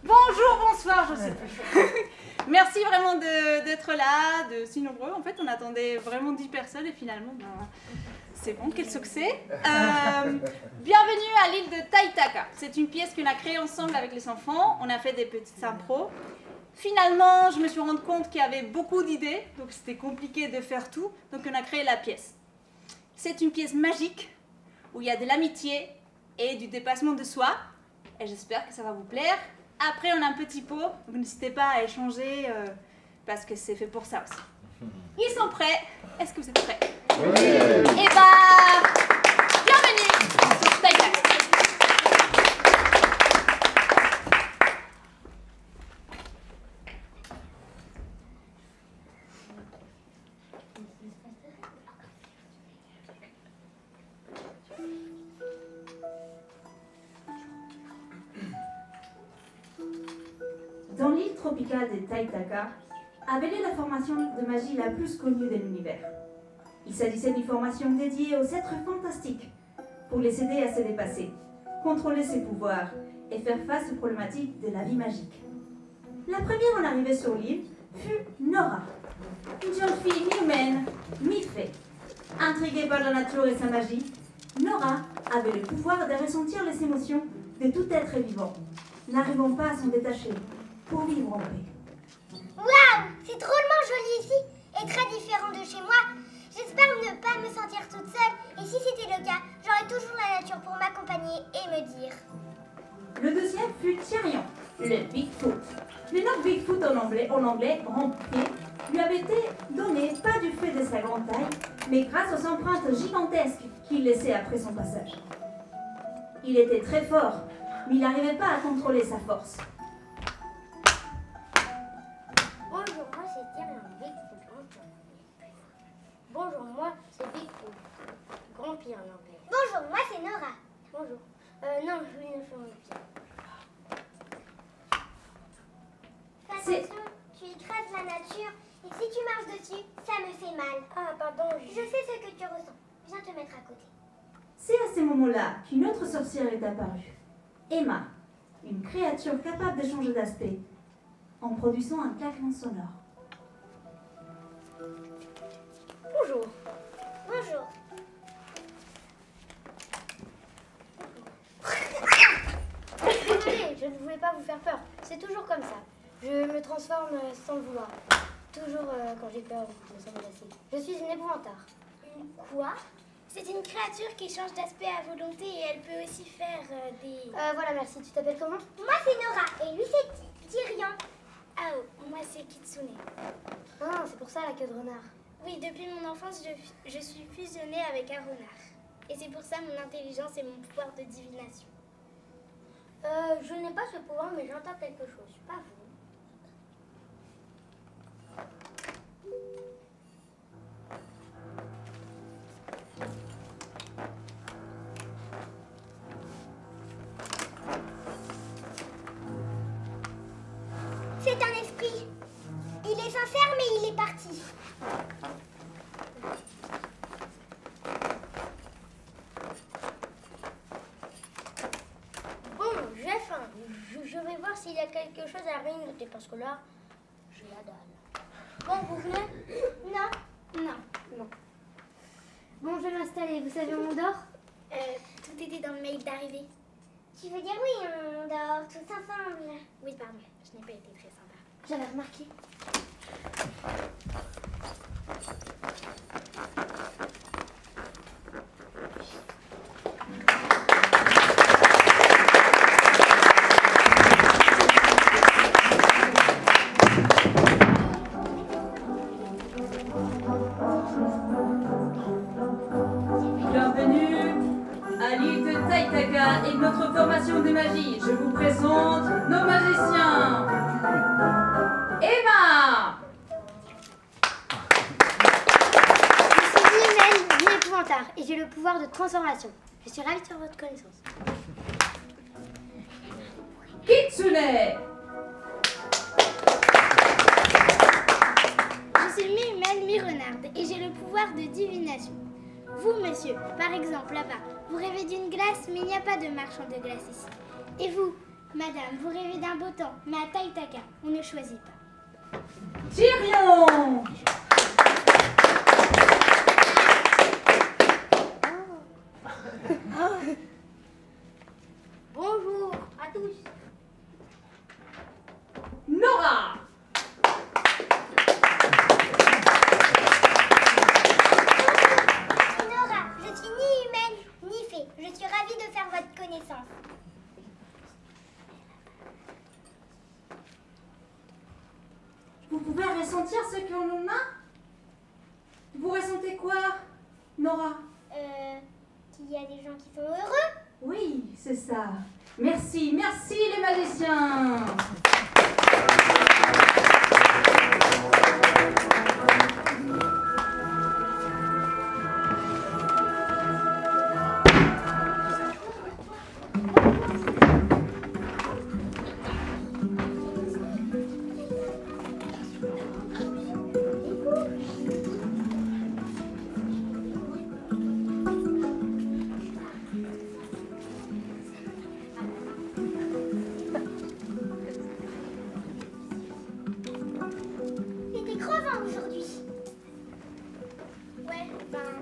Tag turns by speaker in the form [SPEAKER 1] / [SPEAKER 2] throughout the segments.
[SPEAKER 1] Bonjour, bonsoir, je sais plus. Merci vraiment d'être là, de si nombreux. En fait, on attendait vraiment 10 personnes et finalement, c'est bon, quel succès. Bienvenue à l'île de Taitaka. C'est une pièce qu'on a créée ensemble avec les enfants. On a fait des petites impros. Finalement, je me suis rendu compte qu'il y avait beaucoup d'idées, donc c'était compliqué de faire tout. Donc on a créé la pièce. C'est une pièce magique où il y a de l'amitié et du dépassement de soi. Et j'espère que ça va vous plaire. Après, on a un petit pot, donc n'hésitez pas à échanger parce que c'est fait pour ça aussi. Ils sont prêts. Est-ce que vous êtes prêts? Oui. Et bienvenue sur Taitaka. Dans l'île tropicale de Taitaka, avait lieu la formation de magie la plus connue de l'univers. Il s'agissait d'une formation dédiée aux êtres fantastiques pour les aider à se dépasser, contrôler ses pouvoirs et faire face aux problématiques de la vie magique. La première en arriver sur l'île fut Nora, une jeune fille mi-humaine, mi-fée. Intriguée par la nature et sa magie, Nora avait le pouvoir de ressentir les émotions de tout être vivant, n'arrivant pas à s'en détacher pour vivre en paix.
[SPEAKER 2] Waouh, c'est drôlement joli ici et très différent de chez moi. J'espère ne pas me sentir toute seule et si c'était le cas, j'aurais toujours la nature pour m'accompagner et me dire.
[SPEAKER 1] Le deuxième fut Tyrion, le Bigfoot. Le nom Bigfoot en anglais rempli, lui avait été donné pas du fait de sa grande taille, mais grâce aux empreintes gigantesques qu'il laissait après son passage. Il était très fort, mais il n'arrivait pas à contrôler sa force.
[SPEAKER 2] Bonjour, moi c'est Tyrion, Bigfoot, Bonjour, moi c'est Bigfoot, grand pied en anglais. Bonjour, moi c'est Nora. Bonjour. Non, je vais une faire mon pied. Attention, tu écrases la nature et si tu marches dessus, ça me fait mal. Ah, pardon. Je sais ce que tu ressens. Viens te mettre à côté.
[SPEAKER 1] C'est à ce moment-là qu'une autre sorcière est apparue. Emma, une créature capable de changer d'aspect en produisant un claquement sonore.
[SPEAKER 2] Bonjour. Bonjour.
[SPEAKER 3] Désolée, je ne voulais pas vous faire peur. C'est toujours comme ça. Je me transforme sans le vouloir. Toujours quand j'ai peur, je me sens menacée. Je suis une épouvantard.
[SPEAKER 2] Une quoi? C'est une créature qui change d'aspect à volonté et elle peut aussi faire des...
[SPEAKER 3] Voilà, merci. Tu t'appelles comment?
[SPEAKER 2] Moi c'est Nora et lui c'est Tyrion. Ah, moi c'est Kitsune.
[SPEAKER 3] Ah, c'est pour ça la queue de renard.
[SPEAKER 2] Oui, depuis mon enfance, je suis fusionnée avec un renard. Et c'est pour ça mon intelligence et mon pouvoir de divination.
[SPEAKER 3] Je n'ai pas ce pouvoir, mais j'entends quelque chose. Pas vous.
[SPEAKER 2] C'est un esprit. Il est sincère, mais il est parti.
[SPEAKER 3] Bon, j'ai faim. Je vais voir s'il y a quelque chose à grignoter, parce que là, j'ai la dalle. Bon, vous venez?
[SPEAKER 2] Non. Non.
[SPEAKER 3] Non. Bon, je vais m'installer. Vous savez où on dort?
[SPEAKER 2] Tout était dans le mail d'arrivée. Tu veux dire oui, on dort tous ensemble. Oui, pardon, je n'ai pas été très sympa.
[SPEAKER 3] J'avais remarqué.
[SPEAKER 1] Bienvenue à l'île de Taitaka et notre formation de magie. Je vous présente nos magiciens. Emma!
[SPEAKER 3] Je suis mi-humaine, mi-épouvantard, et j'ai le pouvoir de transformation. Je suis ravie de faire votre connaissance.
[SPEAKER 1] Kitsune!
[SPEAKER 2] Je suis mi-humaine, mi-renarde et j'ai le pouvoir de divination. Vous, monsieur, par exemple, là-bas, vous rêvez d'une glace, mais il n'y a pas de marchand de glace ici. Et vous, Madame, vous rêvez d'un beau temps, mais à Taïtaka, on ne choisit pas.
[SPEAKER 1] Tyrion!
[SPEAKER 3] Bonjour à tous.
[SPEAKER 1] Nora!
[SPEAKER 2] Nora, je suis ni humaine, ni fée. Je suis ravie de faire votre connaissance.
[SPEAKER 1] Vous pouvez ressentir ce qu'on a? Vous ressentez quoi, Nora?
[SPEAKER 2] Qu'il y a des gens qui sont heureux.
[SPEAKER 1] Oui, c'est ça. Merci, merci les magiciens.
[SPEAKER 2] C'était crevant aujourd'hui. Ouais,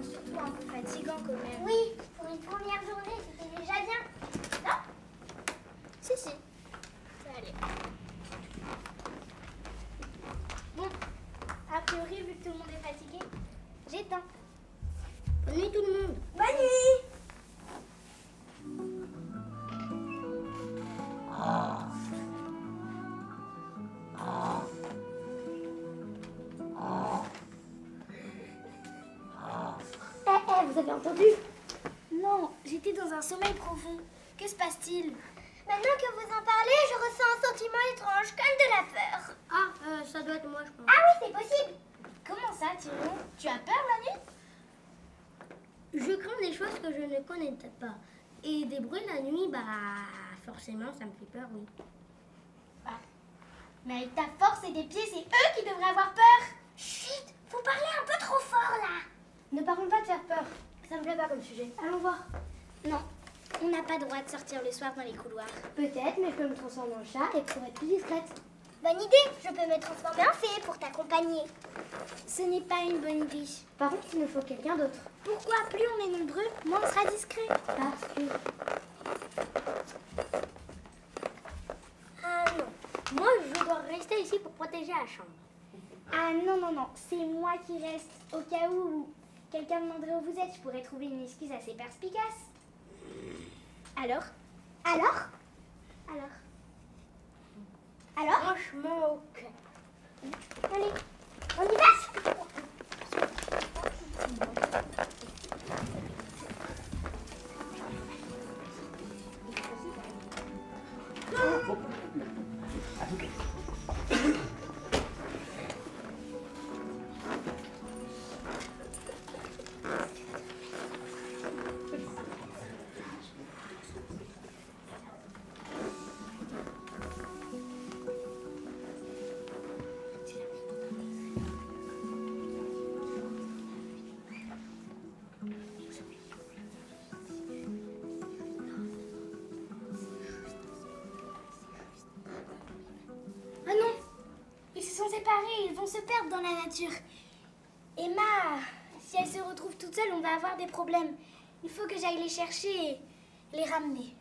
[SPEAKER 2] surtout un peu fatigant quand même. Oui, pour une première journée, c'était déjà bien. Non? Si, ça allait. Bon, a priori, vu que tout le monde est fatigué, j'éteins.
[SPEAKER 3] Bonne nuit tout le monde.
[SPEAKER 2] Bonne nuit!
[SPEAKER 3] Vous avez entendu?
[SPEAKER 2] Non, j'étais dans un sommeil profond. Que se passe-t-il? Maintenant que vous en parlez, je ressens un sentiment étrange, comme de la peur.
[SPEAKER 3] Ah, ça doit être moi, je pense.
[SPEAKER 2] Ah oui, c'est possible. Comment ça, Tyrion? Tu as peur la nuit?
[SPEAKER 3] Je crains des choses que je ne connais peut-être pas. Et des bruits la nuit, forcément, ça me fait peur, oui.
[SPEAKER 2] Ah. Mais avec ta force et des pieds, c'est eux qui devraient avoir peur. Chut, faut parler un peu trop fort là.
[SPEAKER 3] Ne parlons pas de faire peur. Ça me plaît pas comme sujet. Allons voir.
[SPEAKER 2] Non, on n'a pas le droit de sortir le soir dans les couloirs.
[SPEAKER 3] Peut-être, mais je peux me transformer en chat et pour être plus discrète.
[SPEAKER 2] Bonne idée, je peux me transformer en fée pour t'accompagner. Ce n'est pas une bonne idée.
[SPEAKER 3] Par contre, il nous faut quelqu'un d'autre.
[SPEAKER 2] Pourquoi plus on est nombreux, moins on sera discret?
[SPEAKER 3] Parce que...
[SPEAKER 2] Ah non.
[SPEAKER 3] Moi, je dois rester ici pour protéger la chambre.
[SPEAKER 2] Ah non, c'est moi qui reste. Au cas où quelqu'un demanderait où vous êtes, je pourrais trouver une excuse assez perspicace. Alors?
[SPEAKER 3] Franchement, ok.
[SPEAKER 2] Allez, on y va? Ah non, ils se sont séparés, ils vont se perdre dans la nature. Emma, si elle se retrouve toute seule, on va avoir des problèmes. Il faut que j'aille les chercher et les ramener.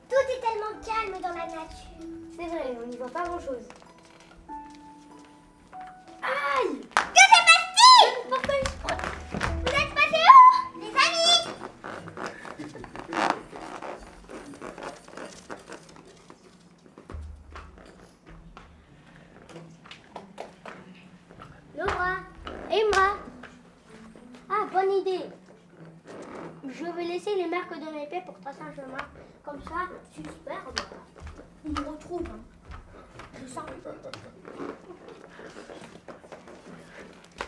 [SPEAKER 2] Tout est tellement calme dans la nature.
[SPEAKER 3] C'est vrai, on n'y voit pas grand-chose.
[SPEAKER 2] Aïe! Que se passe-t-il? Vous êtes passés où? Les amis?
[SPEAKER 3] Nora, Emma. Ah, bonne idée. Je vais laisser les marques de mes pieds pour tracer un chemin. Comme ça, superbe. On me retrouve. C'est ça.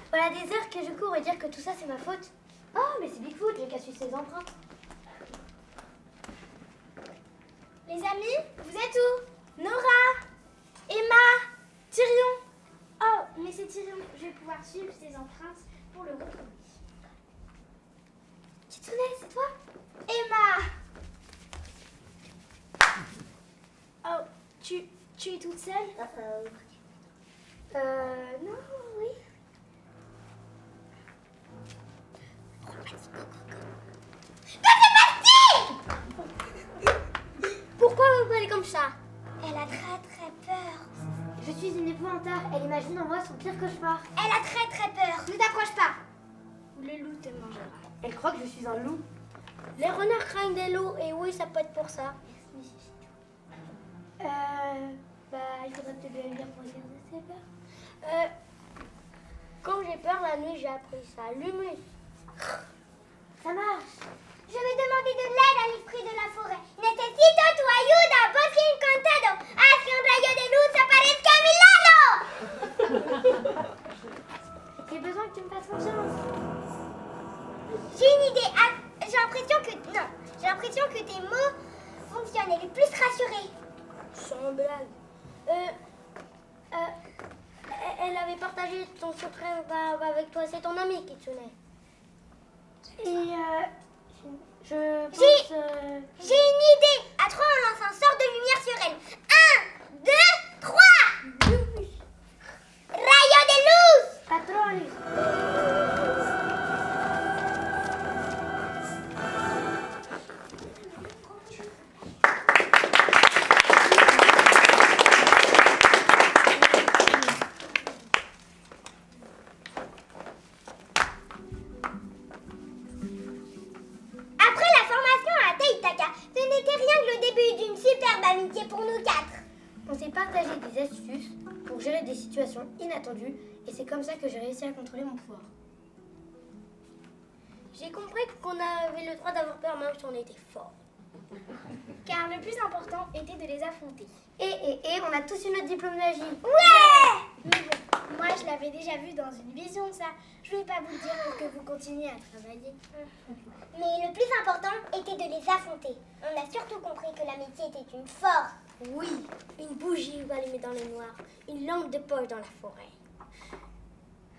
[SPEAKER 3] Voilà des heures que je cours et dire que tout ça c'est ma faute. Oh, mais c'est Bigfoot, j'ai qu'à suivre ses empreintes.
[SPEAKER 2] Les amis, vous êtes où? Nora? pouvoir suivre ses empreintes pour le retrouver. Kitsune, c'est toi? Emma! Oh, tu es toute seule?
[SPEAKER 3] Non, oui. Pourquoi vous parlez comme ça?
[SPEAKER 2] Elle a très peur.
[SPEAKER 3] Je suis une épouvantail. Elle imagine en moi son pire cauchemar.
[SPEAKER 2] Elle a très peur. Ne t'approche pas. Ou le loup te mangera.
[SPEAKER 3] Elle croit que je suis un loup. Les renards craignent des loups et oui, ça peut être pour ça. Il faudrait peut-être bien lire pour dire de ses peurs. Quand j'ai peur la nuit, j'ai appris ça. L'humus. Ça marche.
[SPEAKER 2] Je vais demander de l'aide à l'esprit de la forêt. Necesito tu ayuda, bosque encantado. Haz que un rayo de luz aparezca a mi lado.
[SPEAKER 3] J'ai besoin que tu me fasses confiance.
[SPEAKER 2] J'ai une idée. Ah, j'ai l'impression que tes mots fonctionnent. Elle est plus rassurée.
[SPEAKER 3] Sans blague. Elle avait partagé ton secret avec toi. C'est ton ami, Kitsune. Et je pense...
[SPEAKER 2] J'ai une idée. À 3, on lance un sort de lumière sur elle. 1, 2, 3. Rayo de luz.
[SPEAKER 3] Patrón.
[SPEAKER 2] Après la formation à Teitaka, ce n'était rien que le début d'une superbe amitié pour nous 4.
[SPEAKER 3] On s'est partagé des astuces pour gérer des situations inattendues et c'est comme ça que j'ai réussi à contrôler mon pouvoir. J'ai compris qu'on avait le droit d'avoir peur même si on était fort.
[SPEAKER 2] Car le plus important était de les affronter.
[SPEAKER 3] Et on a tous eu notre diplôme de magie.
[SPEAKER 2] Ouais! Mais bon, moi je l'avais déjà vu dans une vision ça. Je ne vais pas vous le dire pour que vous continuiez à travailler. Mais le plus important était de les affronter. On a surtout compris que l'amitié était une force.
[SPEAKER 3] Oui, une bougie ou allumée dans le noir, une lampe de poche dans la forêt.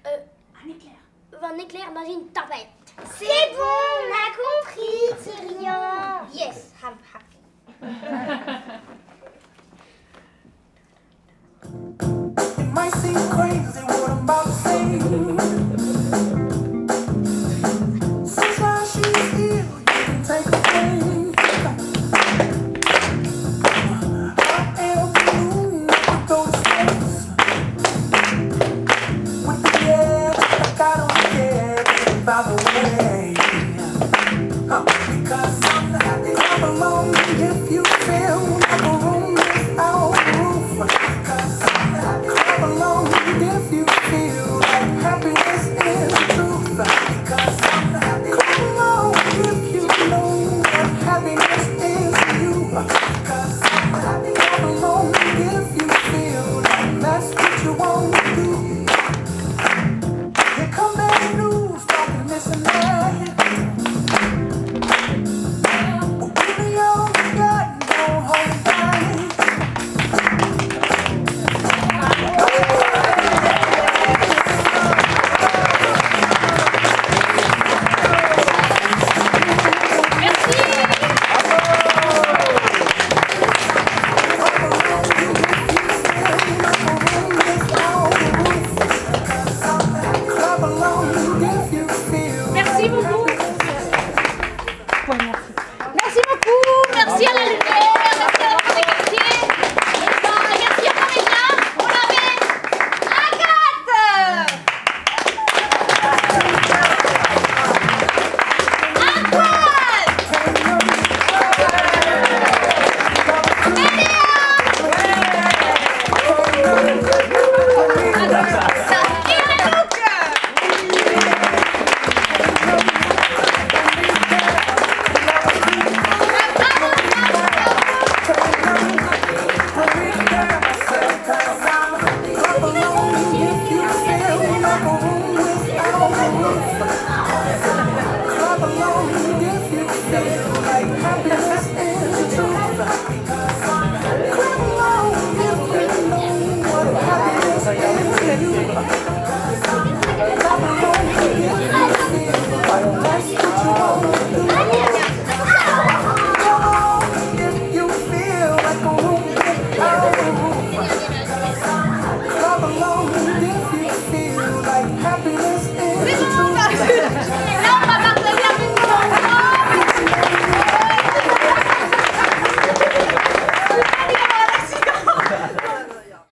[SPEAKER 1] Un éclair.
[SPEAKER 3] Un éclair dans une tempête.
[SPEAKER 2] C'est bon, on a compris, Tyrian.
[SPEAKER 3] Yes, I'm happy.
[SPEAKER 4] It might seem crazy.